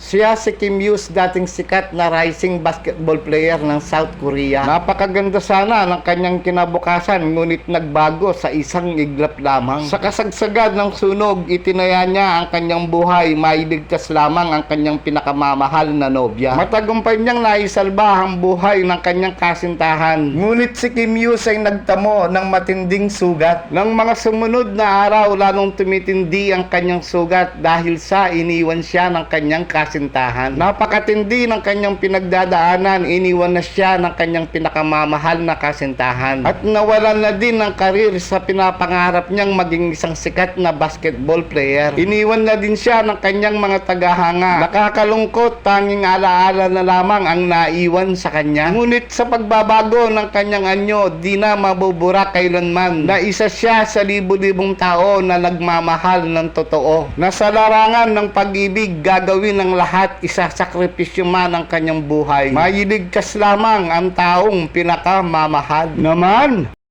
Siya si Kim Hughes, dating sikat na rising basketball player ng South Korea. Napakaganda sana ng kanyang kinabukasan, ngunit nagbago sa isang iglap lamang. Sa kasagsagan ng sunog, itinaya niya ang kanyang buhay, mailigtas lamang ang kanyang pinakamamahal na nobya. Matagumpay niyang naisalba ang buhay ng kanyang kasintahan. Ngunit si Kim Hughes ay nagtamo ng matinding sugat. Nang mga sumunod na araw, lalong tumitindi ang kanyang sugat dahil sa iniwan siya ng kanyang kasintahan. Napakatindi ng kanyang pinagdadaanan, iniwan na siya ng kanyang pinakamamahal na kasintahan. At nawalan na din ng karir sa pinapangarap niyang maging isang sikat na basketball player. Iniwan na din siya ng kanyang mga tagahanga. Nakakalungkot, tanging alaala na lamang ang naiwan sa kanya. Ngunit sa pagbabago ng kanyang anyo, di na mabubura kailanman na isa siya sa libu-libong tao na nagmamahal ng totoo. Nasa larangan ng pag-ibig, gagawin ng lahat, isasakripisyo man ang kanyang buhay. Mailigtas lamang ang taong pinakamamahal. Naman!